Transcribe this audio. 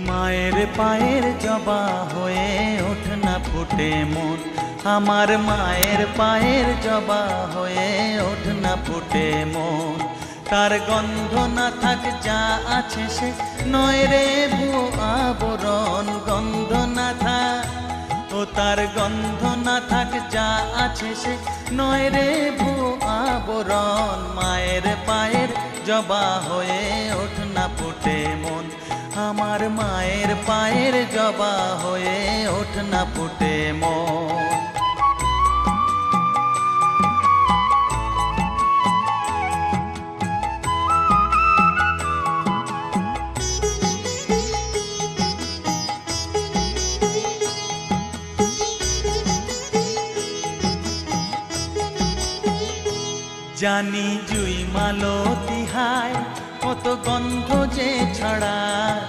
মায়ের পায়ের জবা হয়ে ওঠ না ফুটে মন, আমার মায়ের পায়ের জবা হয়ে ওঠ না ফুটে মন। তার গন্ধ না থাক যা আছে সে নয় রে ভুয়ো আবরণ, গন্ধ না থাক ও তার গন্ধ না থাক যা আছে সে নয় রে ভুয়ো আবরণ। মায়ের পায়ের জবা হয়ে ওঠ না ফুটে মন, আমার মায়ের পায়ের জবা হয়ে ওঠ না ফুটে মন। জানি জুই মালতি হায় কত গন্ধ যে ছড়ায়,